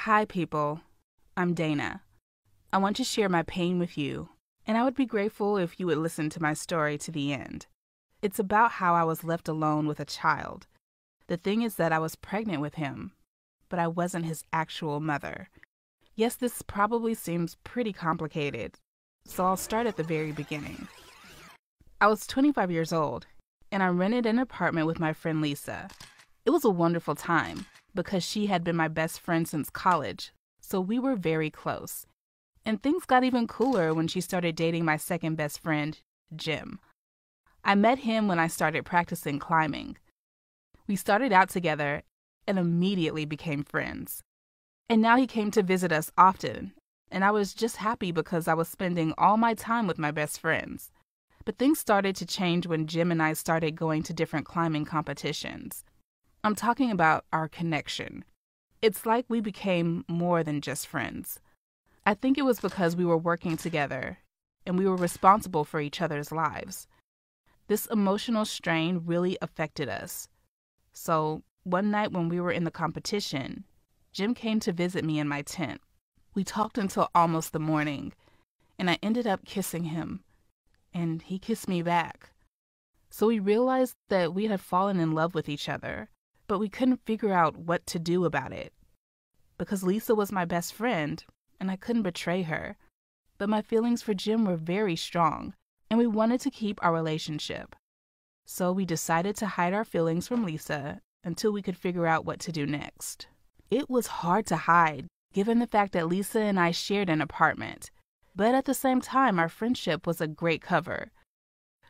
Hi, people. I'm Dana. I want to share my pain with you, and I would be grateful if you would listen to my story to the end. It's about how I was left alone with a child. The thing is that I was pregnant with him, but I wasn't his actual mother. Yes, this probably seems pretty complicated, so I'll start at the very beginning. I was 25 years old, and I rented an apartment with my friend Lisa. It was a wonderful time because she had been my best friend since college, so we were very close. And things got even cooler when she started dating my second best friend, Jim. I met him when I started practicing climbing. We started out together and immediately became friends. And now he came to visit us often, and I was just happy because I was spending all my time with my best friends. But things started to change when Jim and I started going to different climbing competitions. I'm talking about our connection. It's like we became more than just friends. I think it was because we were working together and we were responsible for each other's lives. This emotional strain really affected us. So one night when we were in the competition, Jim came to visit me in my tent. We talked until almost the morning, and I ended up kissing him, and he kissed me back. So we realized that we had fallen in love with each other, but we couldn't figure out what to do about it. Because Lisa was my best friend, and I couldn't betray her. But my feelings for Jim were very strong, and we wanted to keep our relationship. So we decided to hide our feelings from Lisa until we could figure out what to do next. It was hard to hide, given the fact that Lisa and I shared an apartment. But at the same time, our friendship was a great cover.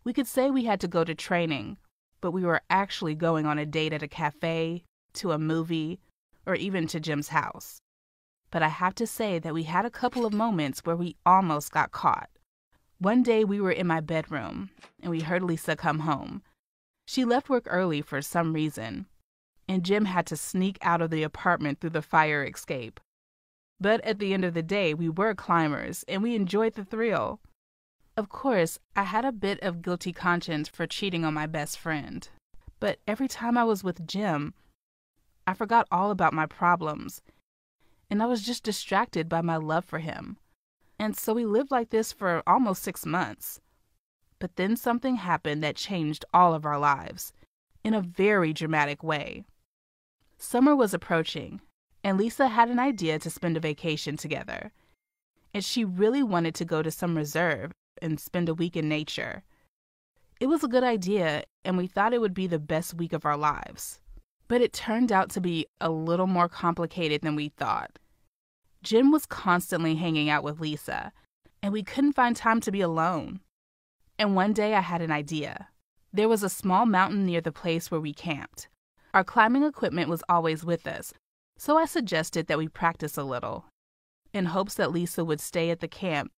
We could say we had to go to training, but we were actually going on a date at a cafe, to a movie, or even to Jim's house. But I have to say that we had a couple of moments where we almost got caught. One day we were in my bedroom, and we heard Lisa come home. She left work early for some reason, and Jim had to sneak out of the apartment through the fire escape. But at the end of the day, we were climbers, and we enjoyed the thrill. Of course, I had a bit of guilty conscience for cheating on my best friend. But every time I was with Jim, I forgot all about my problems, and I was just distracted by my love for him. And so we lived like this for almost 6 months. But then something happened that changed all of our lives, in a very dramatic way. Summer was approaching, and Lisa had an idea to spend a vacation together. And she really wanted to go to some reserve and spend a week in nature. It was a good idea, and we thought it would be the best week of our lives. But it turned out to be a little more complicated than we thought. Jim was constantly hanging out with Lisa, and we couldn't find time to be alone. And one day I had an idea. There was a small mountain near the place where we camped. Our climbing equipment was always with us, so I suggested that we practice a little, in hopes that Lisa would stay at the camp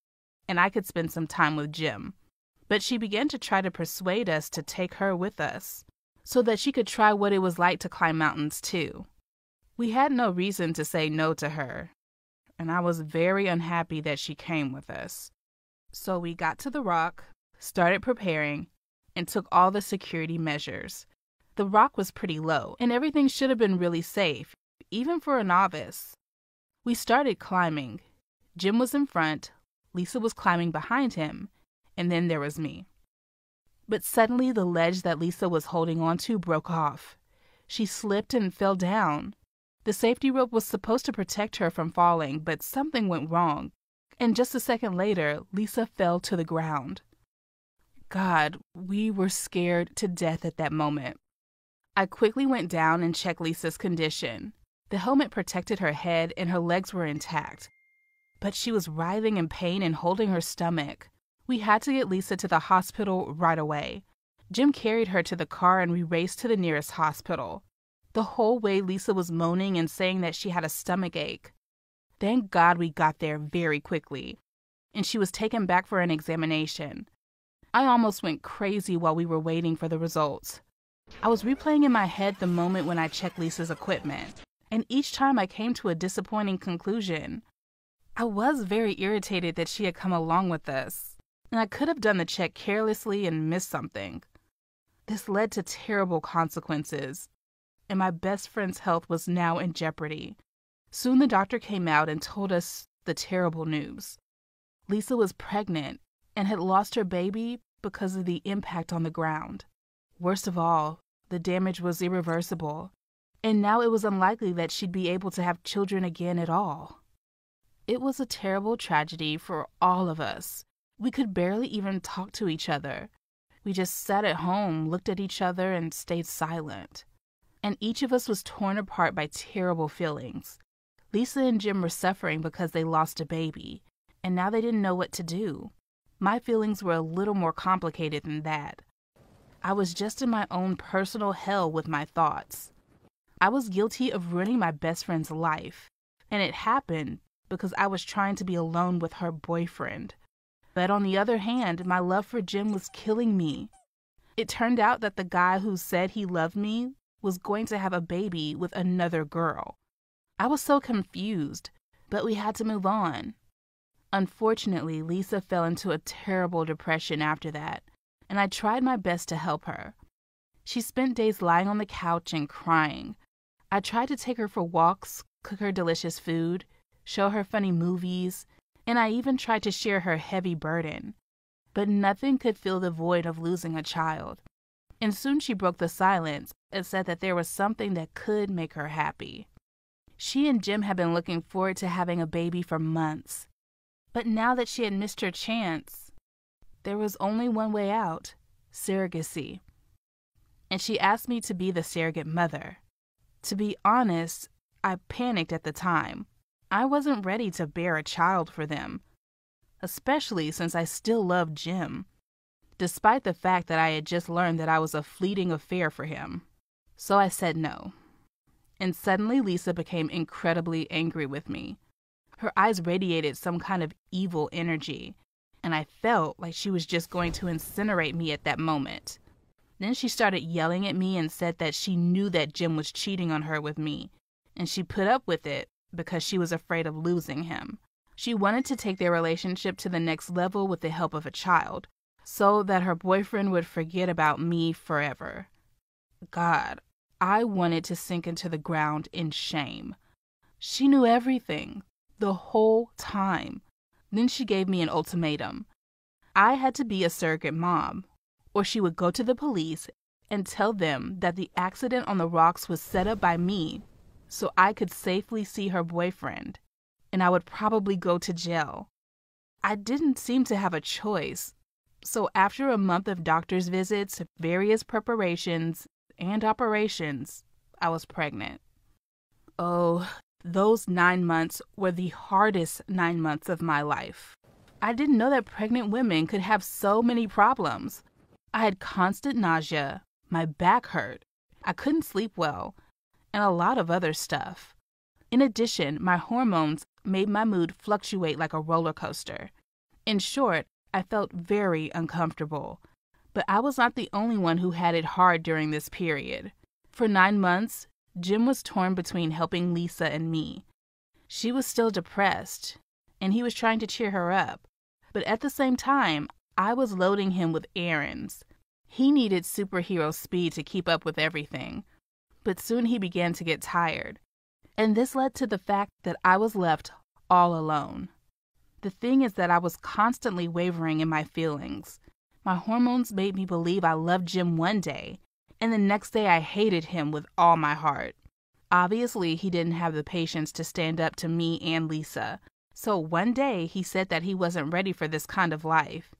and I could spend some time with Jim. But she began to try to persuade us to take her with us, so that she could try what it was like to climb mountains too. We had no reason to say no to her, and I was very unhappy that she came with us. So we got to the rock, started preparing, and took all the security measures. The rock was pretty low, and everything should have been really safe, even for a novice. We started climbing. Jim was in front, Lisa was climbing behind him, and then there was me. But suddenly the ledge that Lisa was holding onto broke off. She slipped and fell down. The safety rope was supposed to protect her from falling, but something went wrong, and just a second later, Lisa fell to the ground. God, we were scared to death at that moment. I quickly went down and checked Lisa's condition. The helmet protected her head and her legs were intact, but she was writhing in pain and holding her stomach. We had to get Lisa to the hospital right away. Jim carried her to the car and we raced to the nearest hospital. The whole way Lisa was moaning and saying that she had a stomach ache. Thank God we got there very quickly, and she was taken back for an examination. I almost went crazy while we were waiting for the results. I was replaying in my head the moment when I checked Lisa's equipment, and each time I came to a disappointing conclusion. I was very irritated that she had come along with us, and I could have done the check carelessly and missed something. This led to terrible consequences, and my best friend's health was now in jeopardy. Soon the doctor came out and told us the terrible news. Lisa was pregnant and had lost her baby because of the impact on the ground. Worst of all, the damage was irreversible, and now it was unlikely that she'd be able to have children again at all. It was a terrible tragedy for all of us. We could barely even talk to each other. We just sat at home, looked at each other, and stayed silent. And each of us was torn apart by terrible feelings. Lisa and Jim were suffering because they lost a baby, and now they didn't know what to do. My feelings were a little more complicated than that. I was just in my own personal hell with my thoughts. I was guilty of ruining my best friend's life, and it happened because I was trying to be alone with her boyfriend. But on the other hand, my love for Jim was killing me. It turned out that the guy who said he loved me was going to have a baby with another girl. I was so confused, but we had to move on. Unfortunately, Lisa fell into a terrible depression after that, and I tried my best to help her. She spent days lying on the couch and crying. I tried to take her for walks, cook her delicious food, show her funny movies, and I even tried to share her heavy burden. But nothing could fill the void of losing a child. And soon she broke the silence and said that there was something that could make her happy. She and Jim had been looking forward to having a baby for months. But now that she had missed her chance, there was only one way out: surrogacy. And she asked me to be the surrogate mother. To be honest, I panicked at the time. I wasn't ready to bear a child for them, especially since I still loved Jim, despite the fact that I had just learned that I was a fleeting affair for him. So I said no. And suddenly Lisa became incredibly angry with me. Her eyes radiated some kind of evil energy, and I felt like she was just going to incinerate me at that moment. Then she started yelling at me and said that she knew that Jim was cheating on her with me, and she put up with it because she was afraid of losing him. She wanted to take their relationship to the next level with the help of a child, so that her boyfriend would forget about me forever. God, I wanted to sink into the ground in shame. She knew everything, the whole time. Then she gave me an ultimatum. I had to be a surrogate mom, or she would go to the police and tell them that the accident on the rocks was set up by me so I could safely see her boyfriend, and I would probably go to jail. I didn't seem to have a choice, so after a month of doctor's visits, various preparations, and operations, I was pregnant. Oh, those 9 months were the hardest 9 months of my life. I didn't know that pregnant women could have so many problems. I had constant nausea, my back hurt, I couldn't sleep well, and a lot of other stuff. In addition, my hormones made my mood fluctuate like a roller coaster. In short, I felt very uncomfortable. But I was not the only one who had it hard during this period. For 9 months, Jim was torn between helping Lisa and me. She was still depressed, and he was trying to cheer her up. But at the same time, I was loading him with errands. He needed superhero speed to keep up with everything. But soon he began to get tired. And this led to the fact that I was left all alone. The thing is that I was constantly wavering in my feelings. My hormones made me believe I loved Jim one day, and the next day I hated him with all my heart. Obviously, he didn't have the patience to stand up to me and Lisa. So one day he said that he wasn't ready for this kind of life,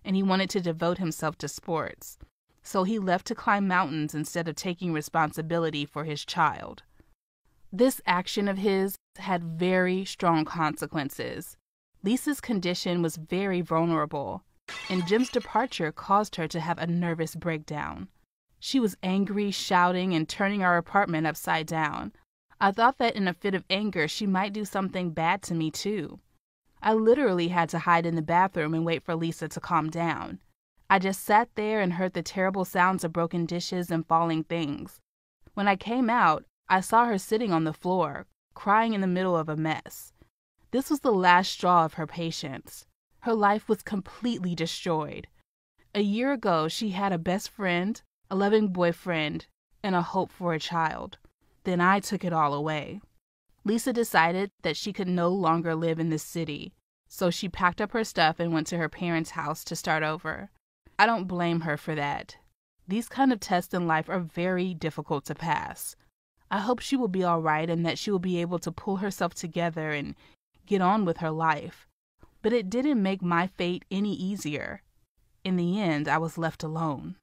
and he wanted to devote himself to sports. So he left to climb mountains instead of taking responsibility for his child. This action of his had very strong consequences. Lisa's condition was very vulnerable, and Jim's departure caused her to have a nervous breakdown. She was angry, shouting, and turning our apartment upside down. I thought that in a fit of anger she might do something bad to me too. I literally had to hide in the bathroom and wait for Lisa to calm down. I just sat there and heard the terrible sounds of broken dishes and falling things. When I came out, I saw her sitting on the floor, crying in the middle of a mess. This was the last straw of her patience. Her life was completely destroyed. A year ago, she had a best friend, a loving boyfriend, and a hope for a child. Then I took it all away. Lisa decided that she could no longer live in this city, so she packed up her stuff and went to her parents' house to start over. I don't blame her for that. These kind of tests in life are very difficult to pass. I hope she will be all right and that she will be able to pull herself together and get on with her life. But it didn't make my fate any easier. In the end, I was left alone.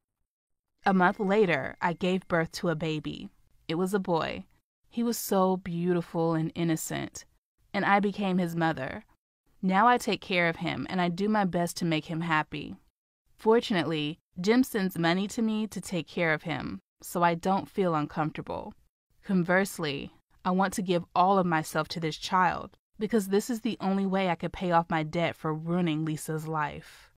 A month later, I gave birth to a baby. It was a boy. He was so beautiful and innocent, and I became his mother. Now I take care of him, and I do my best to make him happy. Fortunately, Jim sends money to me to take care of him, so I don't feel uncomfortable. Conversely, I want to give all of myself to this child, because this is the only way I could pay off my debt for ruining Lisa's life.